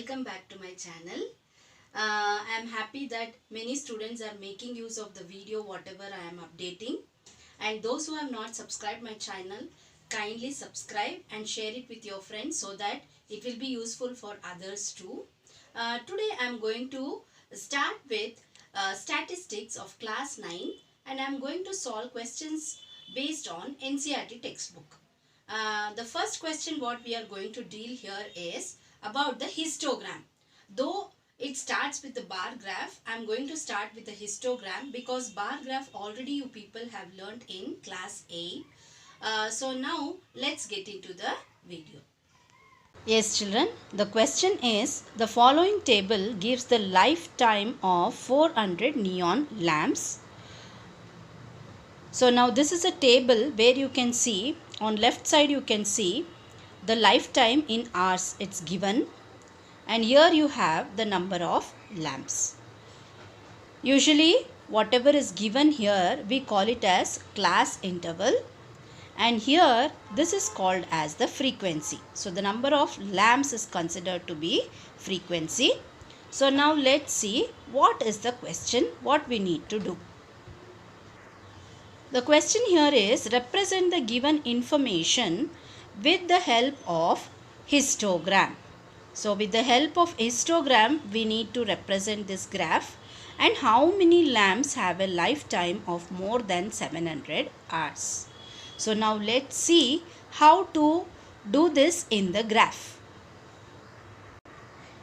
welcome back to my channel. I am happy that many students are making use of the video whatever I am updating, and those who have not subscribed my channel, kindly subscribe and share it with your friends so that it will be useful for others too. Today I am going to start with statistics of class 9, and I am going to solve questions based on NCERT textbook. The first question what we are going to deal here is about the histogram. Though it starts with the bar graph, I am going to start with the histogram because bar graph already you people have learnt in class 8. So now let's get into the video. Yes children, the question is the following table gives the lifetime of 400 neon lamps. So now this is a table where you can see on left side you can see the lifetime in hours it's given, and here you have the number of lamps. Usually whatever is given here we call it as class interval, and here this is called as the frequency. So the number of lamps is considered to be frequency. So now let's see what is the question, what we need to do. The question here is represent the given information with the help of histogram. So with the help of histogram we need to represent this graph and how many lamps have a lifetime of more than 700 hours. So now let's see how to do this in the graph.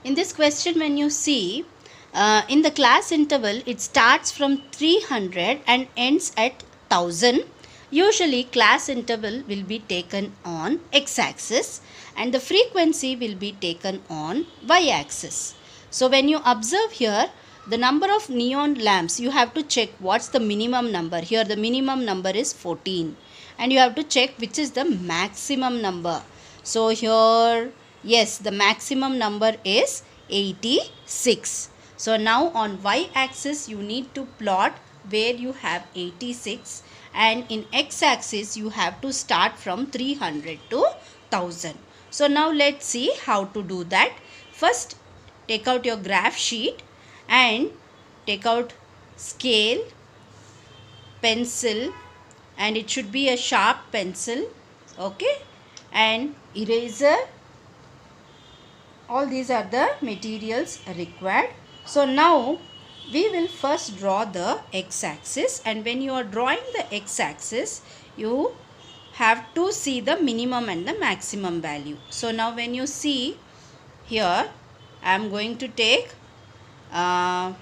In this question when you see in the class interval it starts from 300 and ends at 1000. Usually class interval will be taken on x-axis and the frequency will be taken on y-axis. So when you observe here the number of neon lamps, you have to check what's the minimum number. Here the minimum number is 14 and you have to check which is the maximum number. So here yes, the maximum number is 86. So now on y-axis you need to plot where you have 86, and in x-axis you have to start from 300 to 1000. So now let's see how to do that. First take out your graph sheet and take out scale, pencil, and it should be a sharp pencil, okay, and eraser. All these are the materials required. So now we will first draw the x-axis, and when you are drawing the x-axis you have to see the minimum and the maximum value. So now when you see here I am going to take along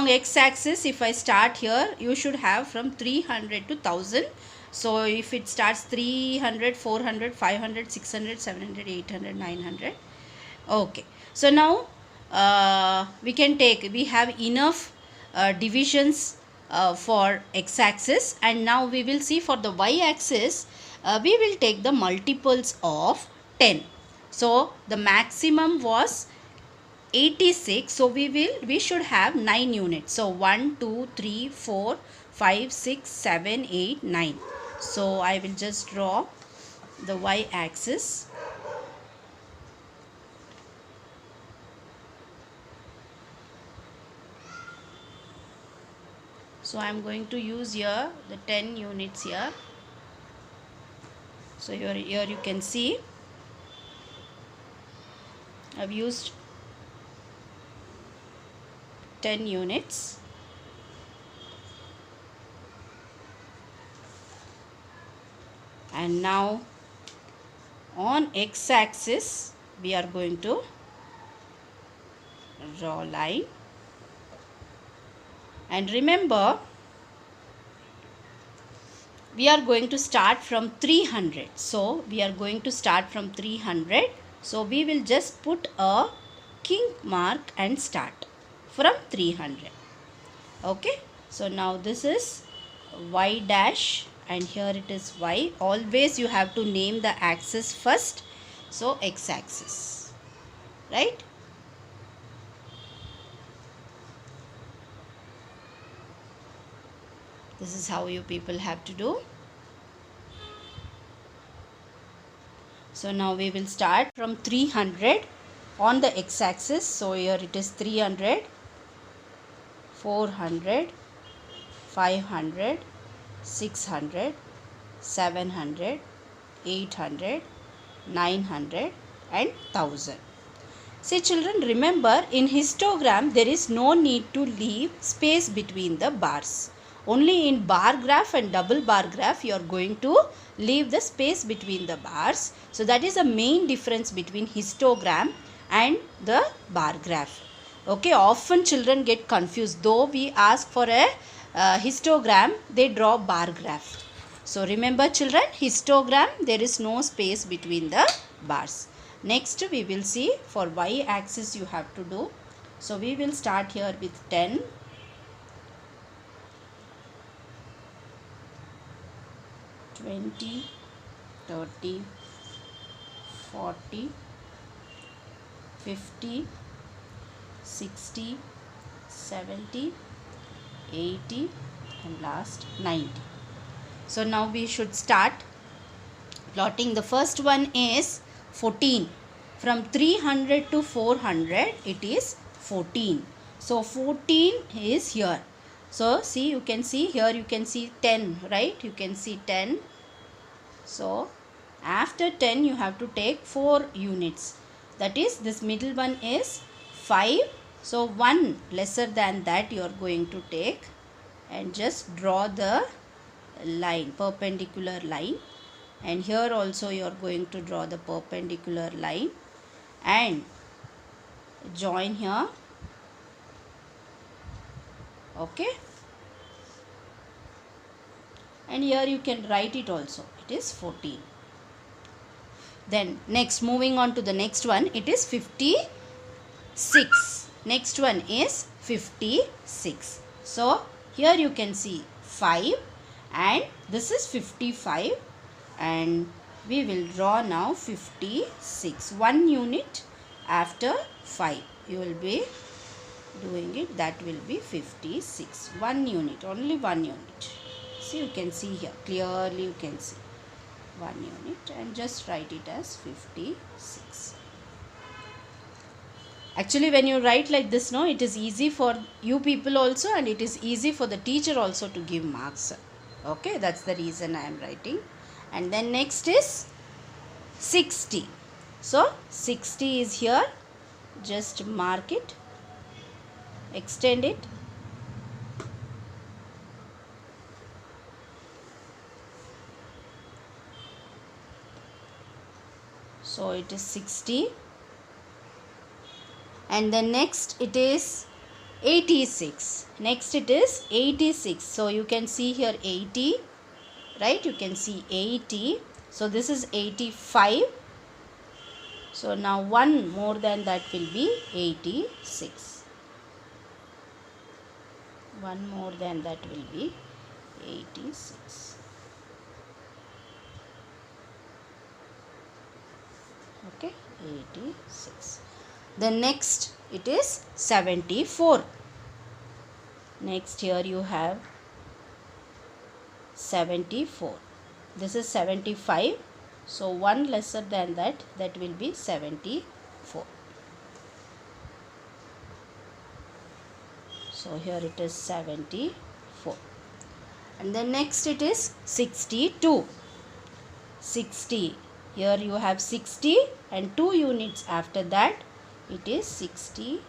x-axis, if I start here you should have from 300 to 1000. So if it starts 300, 400, 500, 600, 700, 800, 900. Okay. So now we can take, we have enough divisions for x-axis, and now we will see for the y-axis we will take the multiples of 10. So the maximum was 86, so we should have 9 units. So 1, 2, 3, 4, 5, 6, 7, 8, 9. So I will just draw the y-axis. So I am going to use here the 10 units here. So here you can see I have used 10 units. And now on x-axis we are going to draw line, and remember we are going to start from 300. So we are going to start from 300. So we will just put a kink mark and start from 300. Okay. So now this is y dash and here it is y. Always you have to name the axis first. So x-axis, right? This is how you people have to do. So now we will start from 300 on the x-axis. So here it is 300, 400, 500, 600, 700, 800, 900 and 1000. See children, remember in histogram there is no need to leave space between the bars. Only in bar graph and double bar graph you are going to leave the space between the bars. So that is the main difference between histogram and the bar graph. Okay, often children get confused. Though we ask for a histogram, they draw bar graph. So remember children, histogram there is no space between the bars. Next we will see for y axis you have to do. So we will start here with 10, 20, 30, 40, 50, 60, 70, 80 and last 90. So now we should start plotting. The first one is 14. From 300 to 400 it is 14. So 14 is here. So see, you can see here, you can see 10, right? You can see 10. So after 10 you have to take 4 units. That is, this middle one is 5. So 1 lesser than that you are going to take and just draw the line, perpendicular line. And here also you are going to draw the perpendicular line and join here. Okay, and here you can write it also, it is 14. Then next, moving on to the next one, it is 56. Next one is 56. So here you can see 5 and this is 55. And we will draw now 56. 1 unit after 5 you will be doing it, that will be 56. 1 unit, only 1 unit. See, you can see here clearly, you can see 1 unit and just write it as 56. Actually when you write like this, no, it is easy for you people also and it is easy for the teacher also to give marks. Okay, that's the reason I am writing. And then next is 60. So 60 is here. Just mark it. Extend it. So it is 60. And then next it is 86. Next it is 86. So you can see here 80. Right, you can see 80. So this is 85. So now 1 more than that will be 86. 1 more than that will be 86. Okay, 86. Then next it is 74. Next here you have 74. This is 75. So 1 lesser than that, that will be 74. So here it is 74. And then next it is 62. 60. Here you have 60 and 2 units after that, it is 62.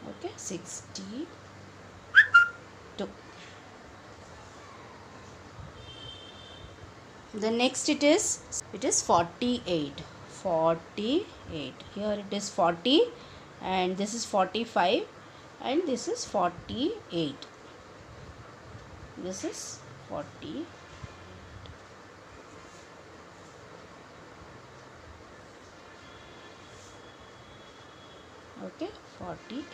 Okay, 62. The next it is 48. 48. Here it is 40 and this is 45 and this is 48. This is 40. Okay, 48.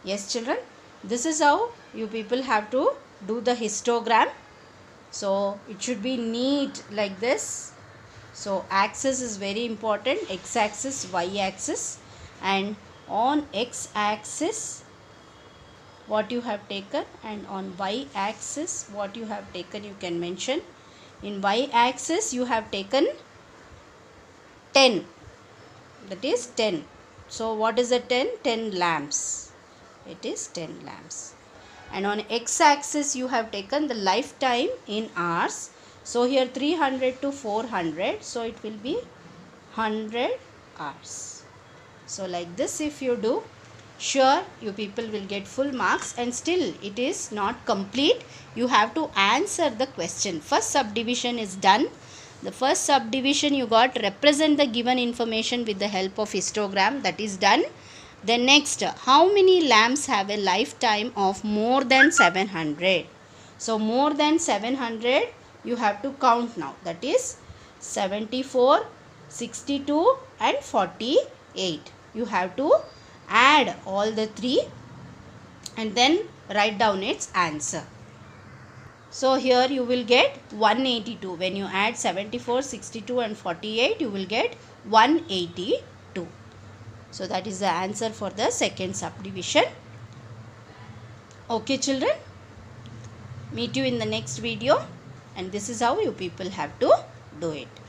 Yes children, this is how you people have to do the histogram. So it should be neat like this. So axis is very important, x axis, y axis, and on x axis what you have taken, and on y axis what you have taken you can mention. In y axis you have taken 10, that is 10. So what is the 10? 10 lamps. It is 10 lamps. And on x axis you have taken the lifetime in hours. So here 300 to 400, so it will be 100 hours. So like this if you do, sure you people will get full marks. And still it is not complete. You have to answer the question. First subdivision is done. The first subdivision you got, represent the given information with the help of histogram, that is done. Then next, how many lamps have a lifetime of more than 700? So more than 700 you have to count now, that is 74, 62 and 48. You have to add all the three and then write down its answer. So here you will get 182. When you add 74, 62 and 48, you will get 182. So that is the answer for the second subdivision. Okay children, meet you in the next video, and this is how you people have to do it.